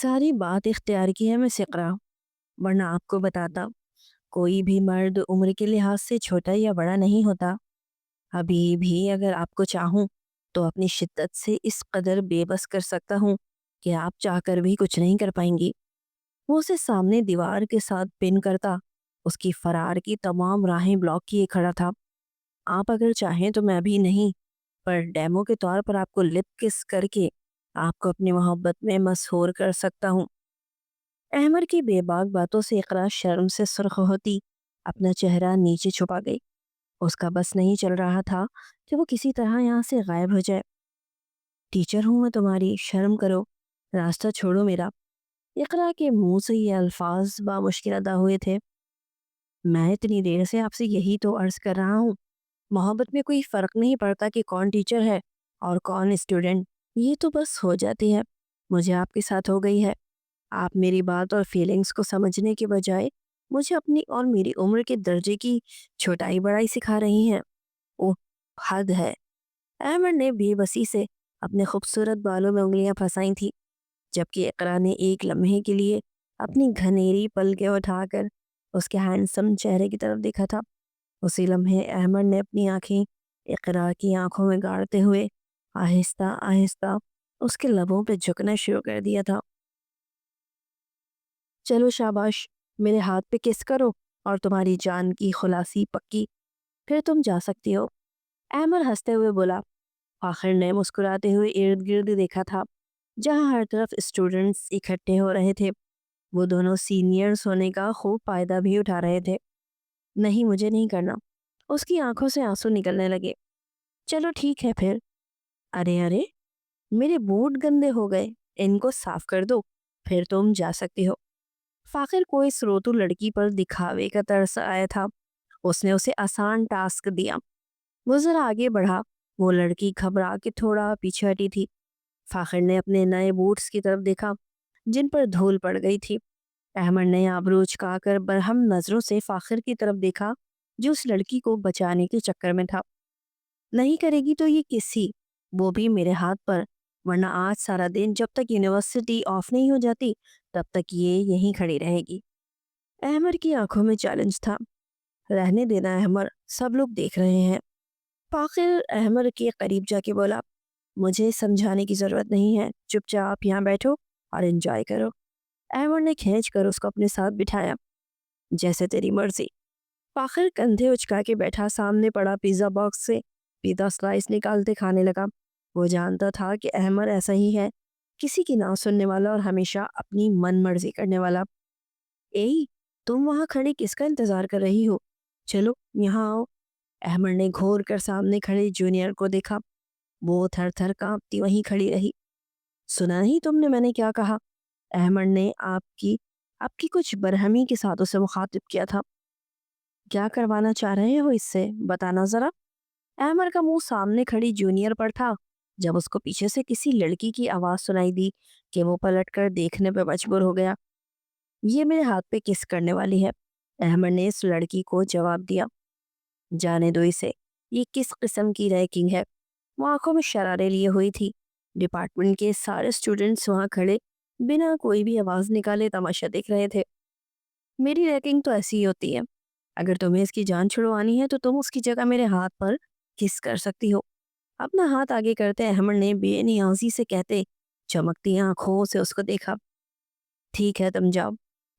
ساری بات اختیار کی ہے مس اقرا، ورنہ آپ کو بتاتا کوئی بھی مرد عمر کے لحاظ سے چھوٹا یا بڑا نہیں ہوتا۔ ابھی بھی اگر آپ کو چاہوں تو اپنی شدت سے اس قدر بے بس کر سکتا ہوں کہ آپ چاہ کر بھی کچھ نہیں کر پائیں گی۔ وہ اسے سامنے دیوار کے ساتھ پن کرتا اس کی فرار کی تمام راہیں بلاک کیے کھڑا تھا۔ آپ اگر چاہیں تو میں بھی نہیں، پر ڈیمو کے طور پر آپ کو لپ کس کر کے آپ کو اپنی محبت میں مسحور کر سکتا ہوں۔ احمد کی بے باک باتوں سے اقرا شرم سے سرخ ہوتی اپنا چہرہ نیچے چھپا گئی۔ اس کا بس نہیں چل رہا تھا کہ وہ کسی طرح یہاں سے غائب ہو جائے۔ ٹیچر ہوں میں تمہاری، شرم کرو، راستہ چھوڑو میرا۔ اقرا کے منہ سے یہ الفاظ بامشکل ادا ہوئے تھے۔ میں اتنی دیر سے آپ سے یہی تو عرض کر رہا ہوں، محبت میں کوئی فرق نہیں پڑتا کہ کون ٹیچر ہے اور کون اسٹوڈنٹ، یہ تو بس ہو جاتی ہے۔ مجھے آپ کے ساتھ ہو گئی ہے۔ آپ میری بات اور فیلنگز کو سمجھنے کے بجائے مجھے اپنی اور میری عمر کے درجے کی چھوٹائی بڑائی سکھا رہی ہیں۔ اوہ، حد ہے۔ احمد نے بے بسی سے اپنے خوبصورت بالوں میں انگلیاں پھنسائی تھی، جبکہ اقرا نے ایک لمحے کے لیے اپنی گھنیری پلکیں اٹھا کر اس کے ہینڈسم چہرے کی طرف دیکھا تھا۔ اسی لمحے احمد نے اپنی آنکھیں اقرا کی آنکھوں میں گاڑتے ہوئے آہستہ آہستہ اس کے لبوں پہ جھکنا شروع کر دیا تھا۔ چلو شاباش، میرے ہاتھ پہ کس کرو اور تمہاری جان کی خلاصی پکی، پھر تم جا سکتی ہو۔ احمد ہنستے ہوئے بولا۔ فاخر نے مسکراتے ہوئے ارد گرد دیکھا تھا، جہاں ہر طرف اسٹوڈنٹس اکٹھے ہو رہے تھے۔ وہ دونوں سینئرز ہونے کا خوب فائدہ بھی اٹھا رہے تھے۔ نہیں، مجھے نہیں کرنا۔ اس کی آنکھوں سے آنسو نکلنے لگے۔ چلو ٹھیک ہے پھر۔ ارے ارے، میرے بوٹ گندے ہو گئے، ان کو صاف کر دو، پھر تم جا سکتی ہو۔ فاخر کو اس روتو لڑکی پر دکھاوے کا ترس آیا تھا۔ اس نے اسے آسان ٹاسک دیا۔ وہ ذرا آگے بڑھا۔ وہ لڑکی گھبرا کے تھوڑا پیچھے ہٹی تھی۔ فاخر نے اپنے نئے بوٹس کی طرف دیکھا جن پر دھول پڑ گئی تھی۔ احمد نے آبرو چکا کر برہم نظروں سے فاخر کی طرف دیکھا جو اس لڑکی کو بچانے کے چکر میں تھا۔ نہیں کرے گی تو یہ کسی، وہ بھی میرے ہاتھ پر، ورنہ آج سارا دن جب تک یونیورسٹی آف نہیں ہو جاتی تب تک یہ یہیں کھڑی رہے گی۔ احمد کی آنکھوں میں چیلنج تھا۔ رہنے دینا احمد، سب لوگ دیکھ رہے ہیں۔ فاخر احمد کے قریب جا کے بولا، مجھے سمجھانے کی ضرورت نہیں ہے، چپ چاپ یہاں بیٹھو اور انجوائے کرو۔ احمد نے کھینچ کر اس کو اپنے ساتھ بٹھایا۔ جیسے تیری مرضی۔ فاخر کندھے اچکا کے بیٹھا سامنے پڑا پیزا باکس سے پیزا سلائس نکالتے کھانے لگا۔ وہ جانتا تھا کہ احمد ایسا ہی ہے، کسی کی نہ سننے والا اور ہمیشہ اپنی من مرضی کرنے والا۔ اے، تم وہاں کھڑی کس کا انتظار کر رہی ہو؟ چلو یہاں آؤ۔ احمد نے گھور کر سامنے کھڑے جونیئر کو دیکھا۔ وہ تھر تھر کانپتی وہیں کھڑی رہی۔ سنا ہی تم نے میں نے کیا کہا؟ احمد نے آپ کی کچھ برہمی کے ساتھ اسے مخاطب کیا تھا۔ کیا کروانا چاہ رہے ہو اس سے، بتانا ذرا۔ احمد کا منہ سامنے کھڑی جونیئر پر تھا جب اس کو پیچھے سے کسی لڑکی کی آواز سنائی دی کہ وہ پلٹ کر دیکھنے پہ مجبور ہو گیا۔ یہ میرے ہاتھ پہ کس کرنے والی ہے؟ احمد نے اس لڑکی کو جواب دیا۔ جانے دو اسے، یہ کس قسم کی ریکنگ ہے؟ وہ آنکھوں میں شرارے لیے ہوئی تھی۔ ڈپارٹمنٹ کے سارے اسٹوڈنٹس وہاں کھڑے بنا کوئی بھی آواز نکالے تماشا دیکھ رہے تھے۔ میری ریکنگ تو ایسی ہی ہوتی ہے، اگر تمہیں اس کی جان چھڑوانی ہے تو تم اس کی جگہ میرے ہاتھ پر کس کر سکتی ہو۔ اپنا ہاتھ آگے کرتے احمد نے بے نیازی سے کہتے چمکتی آنکھوں سے اس کو دیکھا۔ ٹھیک ہے تم جاؤ۔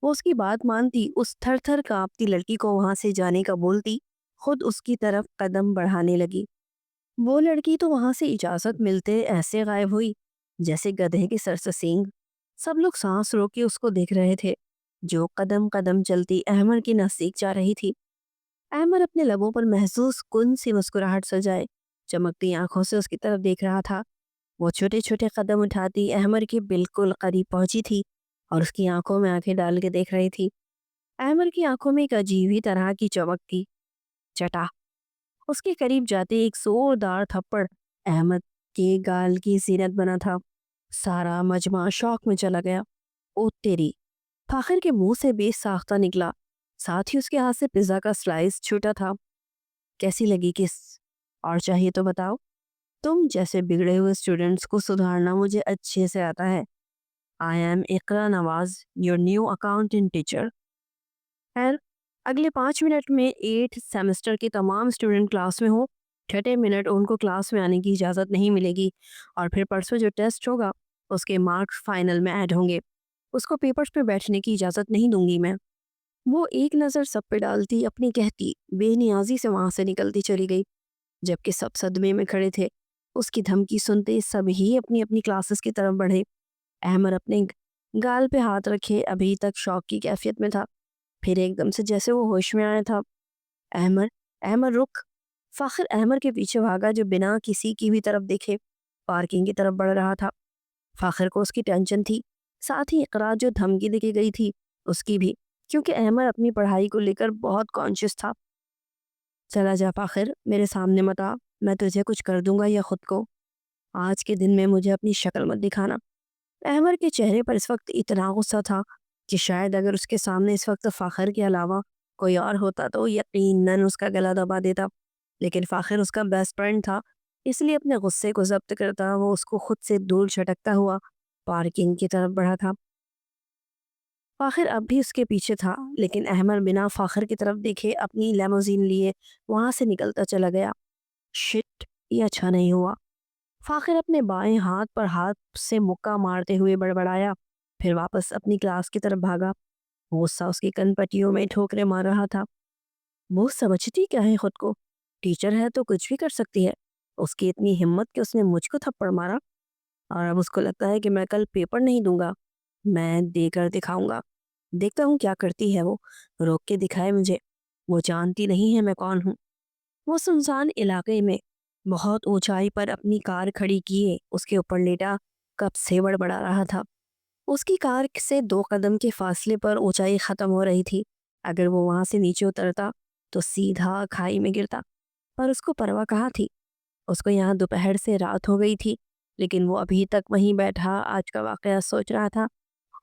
وہ اس کی بات مانتی اس تھر تھر کانپتی لڑکی کو وہاں سے جانے کا بولتی خود اس کی طرف قدم بڑھانے لگی۔ وہ لڑکی تو وہاں سے اجازت ملتے ایسے غائب ہوئی جیسے گدھے کے سر سے سینگ۔ سب لوگ سانس روک کے اس کو دیکھ رہے تھے جو قدم قدم چلتی احمد کی نزدیک جا رہی تھی۔ احمد اپنے لبوں پر محسوس کن سی مسکراہٹ سجائے چمکتی آنکھوں سے اس کی طرف دیکھ رہا تھا۔ وہ چھوٹے چھوٹے قدم اٹھاتی احمد کے بالکل قریب پہنچی تھی اور اس کی آنکھوں میں آنکھیں ڈال کے دیکھ رہی تھی۔ احمد کی آنکھوں میں ایک عجیب ہی طرح کی چمک تھی۔ چٹا اس کے قریب جاتے ایک زوردار تھپڑ احمد کے گال کی زینت بنا تھا۔ سارا مجمع شوق میں چلا گیا۔ او تیری! فاخر کے منہ سے بے ساختہ نکلا، ساتھ ہی اس کے ہاتھ سے پیزا کا سلائس چھوٹا تھا۔ کیسی لگی کس؟ اور چاہیے تو بتاؤ۔ تم جیسے بگڑے ہوئے اسٹوڈنٹس کو سدھارنا مجھے اچھے سے آتا ہے۔ I am Iqra Nawaz your new accountant teacher. خیر، اگلے 5 منٹ میں 8 سیمسٹر کے تمام اسٹوڈنٹ کلاس میں ہوں۔ چھٹے منٹ ان کو کلاس میں آنے کی اجازت نہیں ملے گی، اور پھر پرسوں جو ٹیسٹ ہوگا اس کے مارکس فائنل میں ایڈ ہوں گے۔ اس کو پیپرز پہ بیٹھنے کی اجازت نہیں دوں گی میں۔ وہ ایک نظر سب پہ ڈالتی اپنی کہتی بے نیازی سے وہاں سے نکلتی چلی گئی، جبکہ سب صدمے میں کھڑے تھے۔ اس کی دھمکی سنتے سب ہی اپنی اپنی کلاسز کی طرف بڑھے۔ احمد اپنے گال پہ ہاتھ رکھے ابھی تک شوق کی کیفیت میں تھا، پھر ایک دم سے جیسے وہ ہوش میں آیا تھا۔ احمد، احمد رک! فاخر احمد کے پیچھے بھاگا جو بنا کسی کی بھی طرف دیکھے پارکنگ کی طرف بڑھ رہا تھا۔ فاخر کو اس کی ٹینشن تھی، ساتھ ہی اقرا جو دھمکی دے کے گئی تھی اس کی بھی، کیونکہ احمد اپنی پڑھائی کو لے کر بہت کانشیس تھا۔ چلا جا فاخر، میرے سامنے مت آ، میں تجھے کچھ کر دوں گا یا خود کو۔ آج کے دن میں مجھے اپنی شکل مت دکھانا۔ احمد کے چہرے پر اس وقت اتنا غصہ تھا کہ شاید اگر اس کے سامنے اس وقت فاخر کے علاوہ کوئی اور ہوتا تو یقیناً اس کا گلا دبا دیتا، لیکن فاخر اس کا بیسٹ فرینڈ تھا، اس لیے اپنے غصے کو ضبط کرتا وہ اس کو خود سے دور چھٹکتا ہوا پارکنگ کی طرف بڑھا تھا۔ فاخر اب بھی اس کے پیچھے تھا، لیکن احمد بنا فاخر کی طرف دیکھے اپنی لیموزین لیے وہاں سے نکلتا چلا گیا۔ شٹ، یہ اچھا نہیں ہوا۔ فاخر اپنے بائیں ہاتھ پر ہاتھ سے مکہ مارتے ہوئے بڑبڑایا، پھر واپس اپنی کلاس کی طرف بھاگا۔ غصہ اس کی کن پٹیوں میں ٹھوکرے مار رہا تھا۔ وہ سمجھتی کیا ہے خود کو؟ ٹیچر ہے تو کچھ بھی کر سکتی ہے۔ اس کی اتنی ہمت کہ اس نے مجھ کو تھپڑ مارا، اور اب اس کو لگتا ہے کہ میں کل پیپر نہیں دوں گا۔ میں دے کر دکھاؤں گا، دیکھتا ہوں کیا کرتی ہے وہ، روک کے دکھائے مجھے۔ وہ جانتی نہیں ہے میں کون ہوں۔ وہ سنسان علاقے میں بہت اونچائی پر اپنی کار کھڑی کیے اس کے اوپر لیٹا کب سے بڑبڑا رہا تھا۔ اس کی کار سے 2 قدم کے فاصلے پر اونچائی ختم ہو رہی تھی۔ اگر وہ وہاں سے نیچے اترتا تو سیدھا کھائی میں گرتا، پر اس کو پرواہ کہاں تھی۔ اس کو یہاں دوپہر سے رات ہو گئی تھی، لیکن وہ ابھی تک وہیں بیٹھا آج کا واقعہ سوچ رہا تھا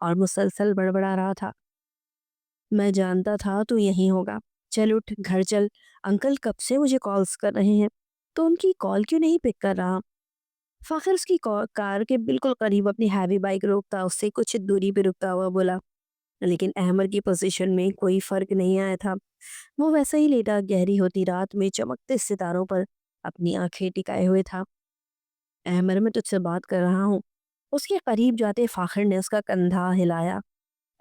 اور مسلسل بڑبڑا رہا تھا۔ میں جانتا تھا تو یہیں ہوگا، چل اٹھ گھر چل، انکل کب سے مجھے کالز کر رہے ہیں، تو ان کی کال کیوں نہیں پک کر رہا۔ فاخر اس کی کار کے بالکل قریب اپنی ہیوی بائک روکتا اس سے کچھ دوری پہ رکتا ہوا بولا، لیکن احمد کی پوزیشن میں کوئی فرق نہیں آیا تھا۔ وہ ویسا ہی لیٹا گہری ہوتی رات میں چمکتے ستاروں پر اپنی آنکھیں ٹکائے ہوئے تھا۔ احمد، میں تجھ سے بات کر رہا ہوں۔ اس کے قریب جاتے فاخر نے اس کا کندھا ہلایا۔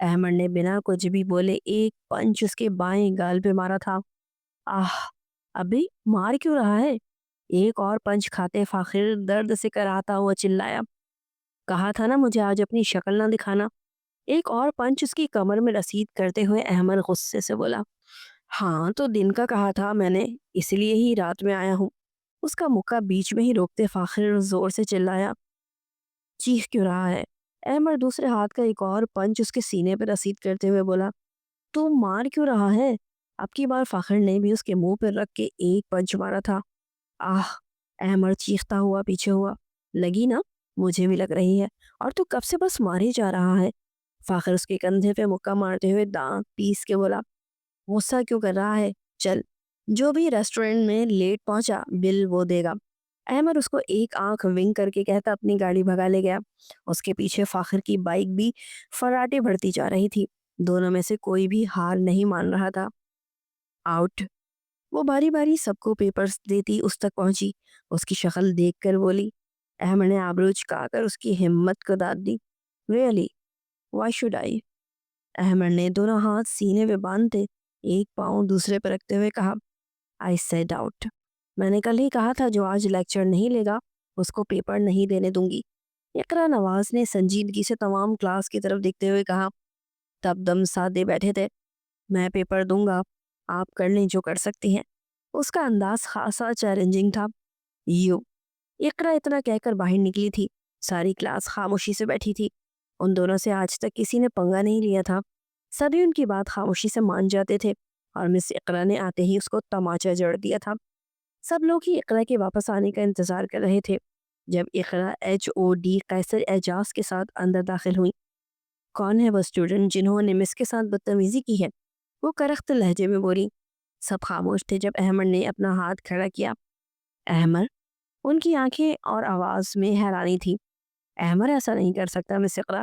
احمد نے بنا کچھ بھی بولے ایک پنچ اس کے بائیں گال پہ مارا تھا۔ آہ، ابھی مار کیوں رہا ہے؟ ایک اور پنچ کھاتے فاخر درد سے کراتا ہوا چلایا، کہا تھا نا مجھے آج اپنی شکل نہ دکھانا۔ ایک اور پنچ اس کی کمر میں رسید کرتے ہوئے احمد غصے سے بولا، ہاں تو دن کا کہا تھا میں نے، اس لیے ہی رات میں آیا ہوں۔ اس کا مکہ بیچ میں ہی روکتے فاخر زور سے چلایا، چیخ کیوں رہا ہے؟ احمد دوسرے ہاتھ کا ایک اور پنچ اس کے سینے پہ رسید کرتے ہوئے بولا، تو مار کیوں رہا ہے؟ اب کی بار فاخر نے بھی اس کے منہ پر رکھ کے ایک پنچ مارا تھا۔ آہ، احمد چیختا ہوا پیچھے ہوا، لگی نا؟ مجھے بھی لگ رہی ہے، اور تو کب سے بس مارے جا رہا ہے۔ فاخر اس کے کندھے پہ مکہ مارتے ہوئے دانت پیس کے بولا، غصہ کیوں کر رہا ہے؟ چل، جو بھی ریسٹورنٹ میں لیٹ پہنچا بل وہ دے گا۔ احمد اس کو ایک آنکھ ونک کر کے کہتا اپنی گاڑی بھگا لے گیا۔ اس کے پیچھے فاخر کی بائک بھی فراٹے بڑھتی جا رہی تھی، دونوں میں سے کوئی بھی ہار نہیں مان رہا تھا۔ آؤٹ! وہ باری باری سب کو پیپرز دیتی اس تک پہنچی، اس کی شکل دیکھ کر بولی۔ احمد نے آبرو چکا کر اس کی ہمت کو داد دی۔ Really? Why should I? Ahmad نے دونوں ہاتھ سینے پہ باندھتے ایک پاؤں دوسرے پہ رکھتے ہوئے کہا، آئی سیڈ آؤٹ۔ میں نے کل ہی کہا تھا جو آج لیکچر نہیں لے گا اس کو پیپر نہیں دینے دوں گی۔ اقرا نواز نے سنجیدگی سے تمام کلاس کی طرف دیکھتے ہوئے کہا۔ تب دم سادے بیٹھے تھے۔ میں پیپر دوں گا، آپ کر لیں جو کر سکتی ہیں۔ اس کا انداز خاصا چیلنجنگ تھا۔ یو! اقرا اتنا کہہ کر باہر نکلی تھی۔ ساری کلاس خاموشی سے بیٹھی تھی۔ ان دونوں سے آج تک کسی نے پنگا نہیں لیا تھا، سبھی ان کی بات خاموشی سے مان جاتے تھے، اور مس اقرا نے آتے ہی اس کو تماچا جڑ دیا تھا۔ سب لوگ ہی اقرا کے واپس آنے کا انتظار کر رہے تھے۔ جب اقرا HOD قیصر اعجاز کے ساتھ اندر داخل ہوئی۔ کون ہے وہ اسٹوڈنٹ جنہوں نے مس کے ساتھ بدتمیزی کی ہے؟ وہ کرخت لہجے میں بولی۔ سب خاموش تھے جب احمد نے اپنا ہاتھ کھڑا کیا۔ احمد؟ ان کی آنکھیں اور آواز میں حیرانی تھی۔ احمد ایسا نہیں کر سکتا مس اقرا،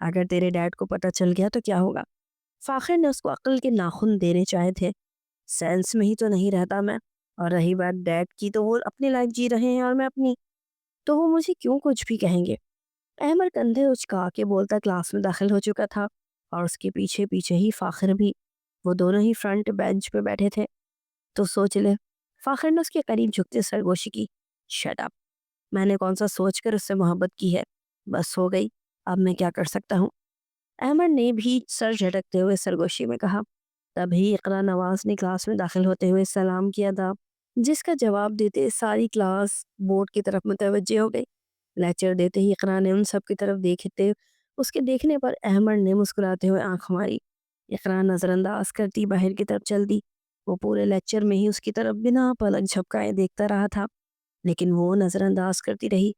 اگر تیرے ڈیڈ کو پتہ چل گیا تو کیا ہوگا؟ فاخر نے اس کو عقل کے ناخن دینے چاہے تھے۔ سینس میں ہی تو نہیں رہتا میں، اور رہی بات ڈیڈ کی تو وہ اپنی لائف جی رہے ہیں اور میں اپنی، تو وہ مجھے کیوں کچھ بھی کہیں گے؟ احمد کندھے اچکا کے بولتا کلاس میں داخل ہو چکا تھا، اور اس کے پیچھے پیچھے ہی فاخر بھی۔ وہ دونوں ہی فرنٹ بینچ پہ بیٹھے تھے۔ تو سوچ لے، فاخر نے اس کے قریب جھکتے سرگوشی کی۔ شٹ اپ، میں نے کون سا سوچ کر اس سے محبت کی ہے، بس ہو گئی، اب میں کیا کر سکتا ہوں؟ احمد نے بھی سر جھٹکتے ہوئے سرگوشی میں کہا۔ تبھی اقرا نواز نے کلاس میں داخل ہوتے ہوئے سلام کیا تھا، جس کا جواب دیتے ساری کلاس بورڈ کی طرف متوجہ ہو گئی۔ لیکچر دیتے ہی اقرا نے ان سب کی طرف دیکھتے، اس کے دیکھنے پر احمد نے مسکراتے ہوئے آنکھ ماری۔ اقرا نظر انداز کرتی باہر کی طرف چل دی۔ وہ پورے لیکچر میں ہی اس کی طرف بنا پلک جھپکائے دیکھتا رہا تھا، لیکن وہ نظر انداز کرتی رہی۔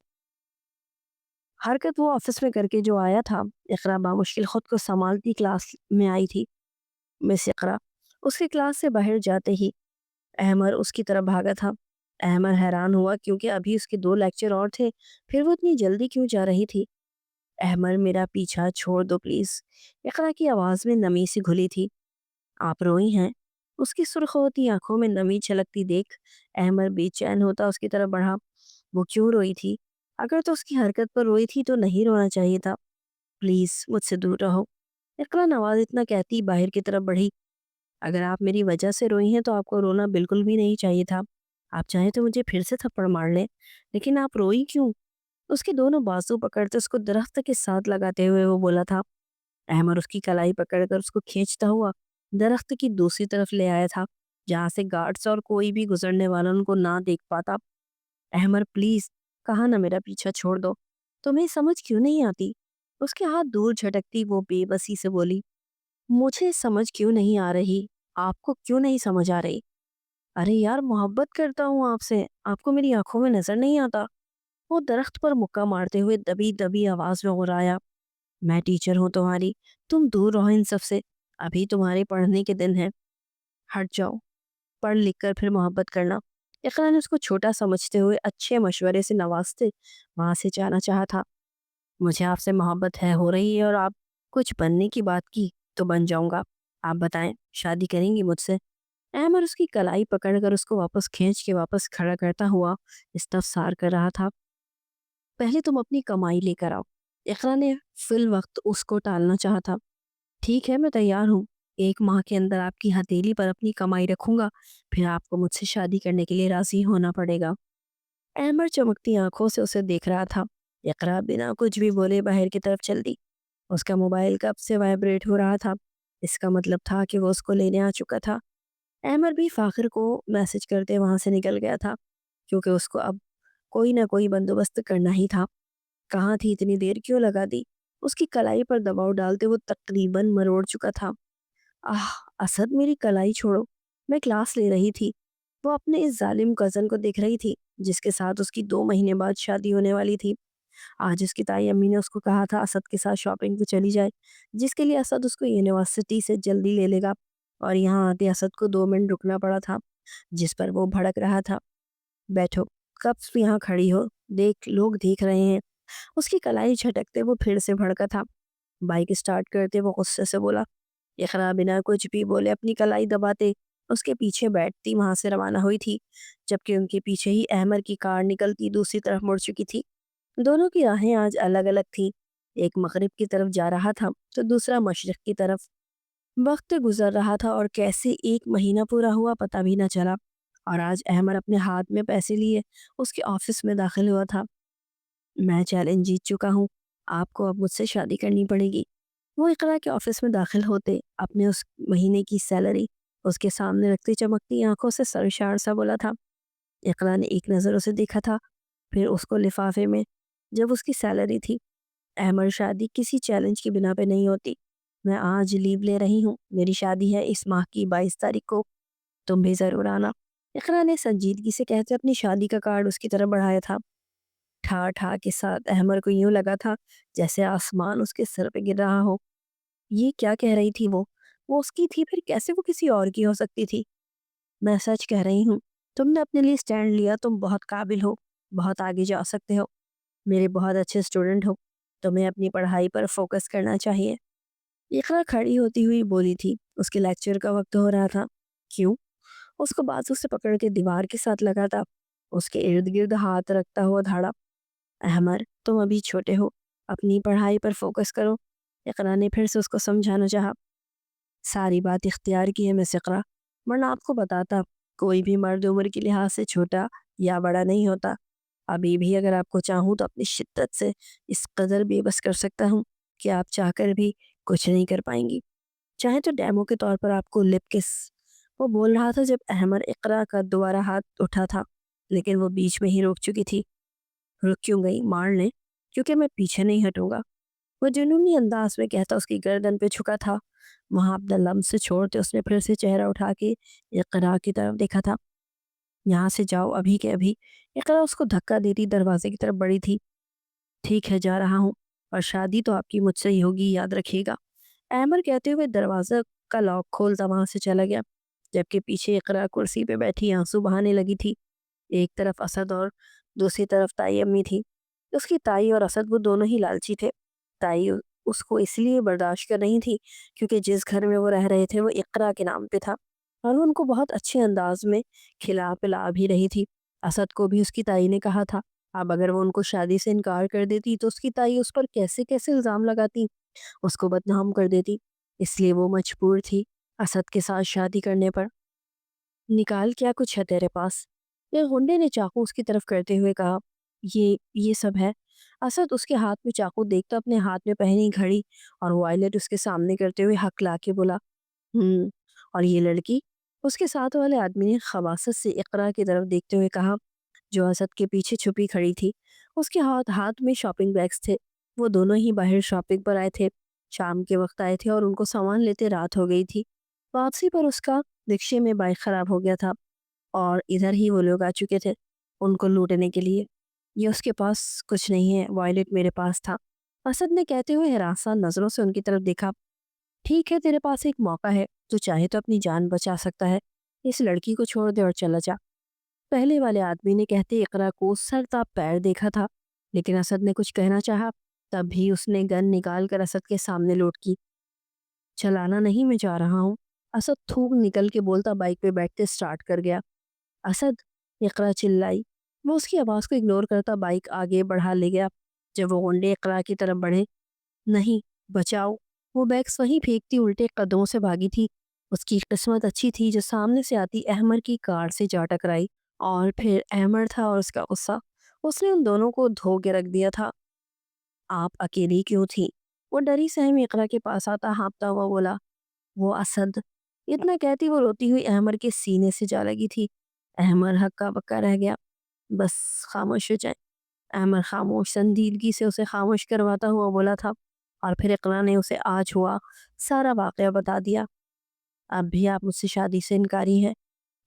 حرکت وہ آفس میں کر کے جو آیا تھا، اقرا بامشکل خود کو سنبھالتی کلاس میں آئی تھی۔ مس اقرا، اس کی کلاس سے باہر جاتے ہی احمد اس کی طرف بھاگا تھا۔ احمد حیران ہوا کیونکہ ابھی اس کے 2 لیکچر اور تھے، پھر وہ اتنی جلدی کیوں جا رہی تھی؟ احمد، میرا پیچھا چھوڑ دو پلیز۔ اقرا کی آواز میں نمی سی گھلی تھی۔ آپ روئی ہیں؟ اس کی سرخ ہوتی آنکھوں میں نمی چھلکتی دیکھ احمد بے چین ہوتا اس کی طرف بڑھا۔ وہ کیوں روئی تھی؟ اگر تو اس کی حرکت پر روئی تھی تو نہیں رونا چاہیے تھا۔ پلیز مجھ سے دور رہو۔ اقرا نواز اتنا کہتی باہر کی طرف بڑھی۔ اگر آپ میری وجہ سے روئی ہیں تو آپ کو رونا بالکل بھی نہیں چاہیے تھا۔ آپ چاہیں تو مجھے پھر سے تھپڑ مار لیں، لیکن آپ روئی کیوں؟ اس کے دونوں بازو پکڑتے اس کو درخت کے ساتھ لگاتے ہوئے وہ بولا تھا۔ احمد اس کی کلائی پکڑ کر اس کو کھینچتا ہوا درخت کی دوسری طرف لے آیا تھا، جہاں سے گارڈز اور کوئی بھی گزرنے والا ان کو نہ دیکھ پاتا۔ احمد پلیز، کہا نا میرا پیچھا چھوڑ دو۔ تمہیں سمجھ کیوں نہیں آتی؟ اس کے ہاتھ دور جھٹکتی وہ بے بسی سے بولی۔ مجھے سمجھ کیوں نہیں آ رہی؟ آپ کو کیوں نہیں سمجھ آ رہی؟ ارے یار، محبت کرتا ہوں آپ سے، آپ کو میری آنکھوں میں نظر نہیں آتا؟ وہ درخت پر مکہ مارتے ہوئے دبی دبی آواز میں غرایا۔ میں ٹیچر ہوں تمہاری، تم دور رہو ان سب سے، ابھی تمہارے پڑھنے کے دن ہیں، ہٹ جاؤ، پڑھ لکھ کر پھر محبت کرنا۔ اقرا نے اس کو چھوٹا سمجھتے ہوئے اچھے مشورے سے نوازتے وہاں سے جانا چاہا تھا۔ مجھے آپ سے محبت ہے ہو رہی ہے اور آپ کچھ بننے کی بات کی تو بن جاؤں گا۔ آپ بتائیں، شادی کریں گی مجھ سے؟ احمد اس کی کلائی پکڑ کر اس کو واپس کھینچ کے واپس کھڑا کرتا ہوا استفسار کر رہا تھا۔ پہلے تم اپنی کمائی لے کر آؤ۔ اقرا نے فی الوقت اس کو ٹالنا چاہا تھا۔ ٹھیک ہے، میں تیار ہوں، 1 ماہ کے اندر آپ کی ہتھیلی پر اپنی کمائی رکھوں گا، پھر آپ کو مجھ سے شادی کرنے کے لیے راضی ہونا پڑے گا۔ احمد چمکتی آنکھوں سے اسے دیکھ رہا تھا۔ اقرا بنا کچھ بھی بولے باہر کی طرف چل دی۔ اس کا موبائل کب سے وائبریٹ ہو رہا تھا، اس کا مطلب تھا کہ وہ اس کو لینے آ چکا تھا۔ احمد بھی فاخر کو میسج کرتے وہاں سے نکل گیا تھا، کیونکہ اس کو اب کوئی نہ کوئی بندوبست کرنا ہی تھا۔ کہاں تھی اتنی دیر کیوں لگا دی؟ اس کی کلائی پر دباؤ ڈالتے وہ تقریباً مروڑ چکا تھا۔ اسد، میری کلائی چھوڑو، میں کلاس لے رہی تھی۔ وہ اپنے اس ظالم کزن کو دیکھ رہی تھی جس کے ساتھ اس کی 2 مہینے بعد شادی ہونے والی تھی۔ آج اس کی تائی امی نے اس کو کہا تھا اسد کے ساتھ شاپنگ پہ چلی جائے، جس کے لیے اسد اس کو یونیورسٹی سے جلدی لے لے گا، اور یہاں آتے اسد کو 2 منٹ رکنا پڑا تھا، جس پر وہ بھڑک رہا تھا۔ بیٹھو، کب یہاں کھڑی ہو، دیکھ لوگ دیکھ رہے ہیں۔ اس کی کلائی جھٹکتے وہ پھر سے بھڑکا تھا۔ بائک اسٹارٹ کرتے وہ غصے سے بولا۔ اقرا بنا کچھ بھی بولے اپنی کلائی دباتے اس کے پیچھے بیٹھتی وہاں سے روانہ ہوئی تھی، جبکہ ان کے پیچھے ہی احمد کی کار نکلتی دوسری طرف مڑ چکی تھی۔ دونوں کی راہیں آج الگ الگ تھیں، ایک مغرب کی طرف جا رہا تھا تو دوسرا مشرق کی طرف۔ وقت گزر رہا تھا اور کیسے 1 مہینہ پورا ہوا پتہ بھی نہ چلا، اور آج احمد اپنے ہاتھ میں پیسے لیے اس کے آفس میں داخل ہوا تھا۔ میں چیلنج جیت چکا ہوں، آپ کو اب مجھ سے شادی کرنی پڑے گی۔ وہ اقرا کے آفس میں داخل ہوتے اپنے اس مہینے کی سیلری اس کے سامنے رکھتی چمکتی آنکھوں سے سرشار سا بولا تھا۔ اقرا نے ایک نظر اسے دیکھا تھا، پھر اس کو لفافے میں، جب اس کی سیلری تھی۔ احمد، شادی کسی چیلنج کی بنا پہ نہیں ہوتی، میں آج لیو لے رہی ہوں، میری شادی ہے اس ماہ کی 22 تاریخ کو، تم بھی ضرور آنا۔ اقرا نے سنجیدگی سے کہتے اپنی شادی کا کارڈ اس کی طرف بڑھایا تھا۔ ٹھا ٹھا کے ساتھ احمد کو یوں لگا تھا جیسے آسمان اس کے سر پہ گر رہا ہو۔ یہ کیا کہہ رہی تھی وہ اس کی تھی، پھر کیسے وہ کسی اور کی ہو سکتی تھی؟ میں سچ کہہ رہی ہوں، تم نے اپنے لیے سٹینڈ لیا، تم بہت قابل ہو، بہت آگے جا سکتے ہو، میرے بہت اچھے اسٹوڈنٹ ہو، تمہیں اپنی پڑھائی پر فوکس کرنا چاہیے۔ اقرا کھڑی ہوتی ہوئی بولی تھی، اس کے لیکچر کا وقت ہو رہا تھا۔ کیوں؟ اس کو بازو سے پکڑ کے دیوار کے ساتھ لگا تھا، اس کے ارد گرد ہاتھ رکھتا ہوا دھاڑا۔ احمر، تم ابھی چھوٹے ہو، اپنی پڑھائی پر فوکس کرو۔ اقرا نے پھر سے اس کو سمجھانا چاہا۔ ساری بات اختیار کی ہے مس اقرا، ورنہ آپ کو بتاتا کوئی بھی مرد عمر کے لحاظ سے چھوٹا یا بڑا نہیں ہوتا۔ ابھی بھی اگر آپ کو چاہوں تو اپنی شدت سے اس قدر بے بس کر سکتا ہوں کہ آپ چاہ کر بھی کچھ نہیں کر پائیں گی، چاہے تو ڈیمو کے طور پر آپ کو لپ کس۔ وہ بول رہا تھا جب احمر اقرا کا دوبارہ ہاتھ اٹھا تھا، لیکن وہ بیچ میں ہی روک چکی تھی۔ رک کیوں گئی؟ مار لیں، کیونکہ میں پیچھے نہیں ہٹوں گا، وہ جنونی انداز میں کہتا اس کی گردن پہ جھکا تھا۔ وہاں اپنا لمس سے چھوڑتے اس نے پھر سے چہرہ اٹھا کے اقرا کی طرف دیکھا تھا۔ یہاں سے جاؤ ابھی کے ابھی۔ اقرا اس کو دھکا دیتی دروازے کی طرف بڑھی تھی۔ ٹھیک ہے، جا رہا ہوں، اور شادی تو آپ کی مجھ سے ہی ہوگی، یاد رکھیے گا، احمر کہتے ہوئے دروازہ کا لاک کھولتا وہاں سے چلا گیا، جبکہ پیچھے اقرا کرسی پہ بیٹھی آنسو بہانے لگی تھی۔ ایک طرف اسد اور دوسری طرف تائی امی تھی۔ اس کی تائی اور اسد وہ دونوں ہی لالچی تھے۔ تائی اس کو اس لیے برداشت کر رہی تھی کیونکہ جس گھر میں وہ رہ رہے تھے وہ اقرا کے نام پہ تھا، اور وہ ان کو بہت اچھے انداز میں کھلا پلا بھی رہی تھی۔ اسد کو بھی اس کی تائی نے کہا تھا، اب اگر وہ ان کو شادی سے انکار کر دیتی تو اس کی تائی اس پر کیسے کیسے الزام لگاتی، اس کو بدنام کر دیتی، اس لیے وہ مجبور تھی اسد کے ساتھ شادی کرنے پر۔ نکال، کیا کچھ ہے تیرے پاس؟ ایک غنڈے نے چاقو اس کی طرف کرتے ہوئے کہا۔ یہ سب ہے۔ اسد اس کے ہاتھ میں چاقو دیکھتا اپنے ہاتھ میں پہنی گھڑی اور وائلٹ اس کے سامنے کرتے ہوئے ہک لا کے بولا۔ اور یہ لڑکی؟ اس کے ساتھ والے آدمی نے خباثت سے اقرا کی طرف دیکھتے ہوئے کہا، جو اسد کے پیچھے چھپی کھڑی تھی۔ اس کے ہاتھ میں شاپنگ بیگز تھے۔ وہ دونوں ہی باہر شاپنگ پر آئے تھے، شام کے وقت آئے تھے اور ان کو سامان لیتے رات ہو گئی تھی۔ واپسی پر اس کا رکشے میں بائک خراب ہو گیا تھا اور ادھر ہی وہ لوگ آ چکے تھے ان کو لوٹنے کے لیے۔ یہ اس کے پاس کچھ نہیں ہے، وائلٹ میرے پاس تھا، اسد نے کہتے ہوئے ہراساں نظروں سے ان کی طرف دیکھا۔ ٹھیک ہے، تیرے پاس ایک موقع ہے، تو چاہے تو اپنی جان بچا سکتا ہے، اس لڑکی کو چھوڑ دے اور چلا جا۔ پہلے والے آدمی نے کہتے اقرا کو سر تا پیر دیکھا تھا، لیکن اسد نے کچھ کہنا چاہا، تب بھی اس نے گن نکال کر اسد کے سامنے لوٹ کی۔ چلانا نہیں، میں جا رہا ہوں، اسد تھوک نکل کے بولتا بائک پہ بیٹھتے سٹارٹ کر گیا۔ اسد، اقرا چلائی۔ وہ اس کی آواز کو اگنور کرتا بائک آگے بڑھا لے گیا۔ جب وہ غنڈے اقرا کی طرف بڑھے، نہیں، بچاؤ، وہ بیگس وہیں پھینکتی الٹے قدموں سے بھاگی تھی۔ اس کی قسمت اچھی تھی جو سامنے سے آتی احمر کی کار سے جا ٹکرائی، اور پھر احمر تھا اور اس کا غصہ، اس نے ان دونوں کو دھو کے رکھ دیا تھا۔ آپ اکیلی کیوں تھی؟ وہ ڈری سہمی اقرا کے پاس آتا ہانپتا ہوا بولا۔ وہ اسد، اتنا کہتی وہ روتی ہوئی احمر کے سینے سے جا لگی تھی۔ احمر ہکا بکا رہ گیا۔ بس خاموش ہو جائیں۔ احمر خاموش سنجیدگی سے اسے خاموش کرواتا ہوا بولا تھا، اور پھر اقرا نے اسے آج ہوا سارا واقعہ بتا دیا۔ اب بھی آپ مجھ سے شادی سے انکاری ہیں؟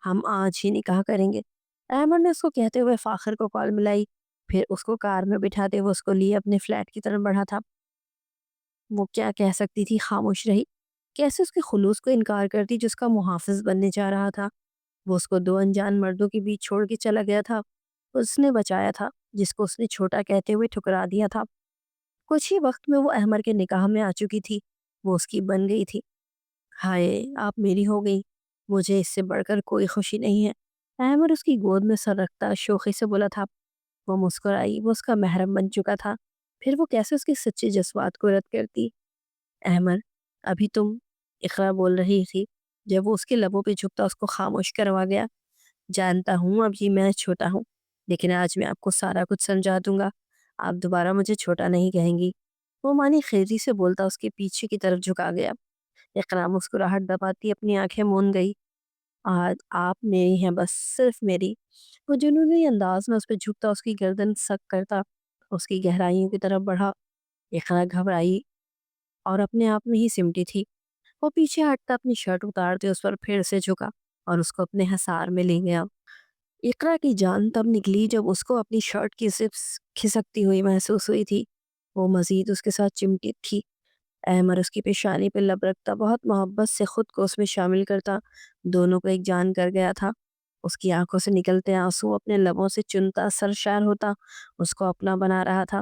ہم آج ہی نکاح کریں گے۔ احمد نے اس کو کہتے ہوئے فاخر کو کال ملائی، پھر اس کو کار میں بٹھاتے ہوئے اس کو لیے اپنے فلیٹ کی طرف بڑھا تھا۔ وہ کیا کہہ سکتی تھی، خاموش رہی۔ کیسے اس کے خلوص کو انکار کرتی جو اس کا محافظ بننے جا رہا تھا؟ وہ اس کو دو انجان مردوں کے بیچ چھوڑ کے چلا گیا تھا، اس نے بچایا تھا جس کو اس نے چھوٹا کہتے ہوئے ٹھکرا دیا تھا۔ کچھ ہی وقت میں وہ احمر کے نکاح میں آ چکی تھی، وہ اس کی بن گئی تھی۔ ہائے، آپ میری ہو گئی، مجھے اس سے بڑھ کر کوئی خوشی نہیں ہے، احمر اس کی گود میں سر رکھتا شوخی سے بولا تھا۔ وہ مسکرائی، وہ اس کا محرم بن چکا تھا، پھر وہ کیسے اس کے سچے جذبات کو رد کرتی؟ احمر، ابھی تم، اقرا بول رہی تھی، جب وہ اس کے لبوں پہ جھکتا اس کو خاموش کروا گیا۔ جانتا ہوں ابھی میں چھوٹا ہوں، لیکن آج میں آپ کو سارا کچھ سمجھا دوں گا، آپ دوبارہ مجھے چھوٹا نہیں کہیں گی۔ وہ مانی خیزی سے بولتا اس کے پیچھے کی طرف جھکا گیا۔ اقرا مسکراہٹ دباتی اپنی آنکھیں مون گئی۔ آج آپ میری ہیں، بس صرف میری۔ وہ جنونی انداز میں اس پہ جھکتا اس کی گردن سک کرتا اس کی گہرائیوں کی طرف بڑھا۔ اقرا گھبرائی اور اپنے آپ میں ہی سمٹی تھی۔ وہ پیچھے ہٹتا اپنی شرٹ اتارتے اس پر پھر سے جھکا اور اس کو اپنے حصار میں لے گیا۔ اقرا کی جان تب نکلی جب اس کو اپنی شرٹ کی زپ کھسکتی ہوئی محسوس ہوئی تھی۔ وہ مزید اس کے ساتھ چمٹی تھی۔ احمر اس کی پیشانی پہ لب رکھتا بہت محبت سے خود کو اس میں شامل کرتا، دونوں کو ایک جان کر گیا تھا۔ اس کی آنکھوں سے نکلتے آنسو اپنے لبوں سے چنتا، سرشار ہوتا اس کو اپنا بنا رہا تھا۔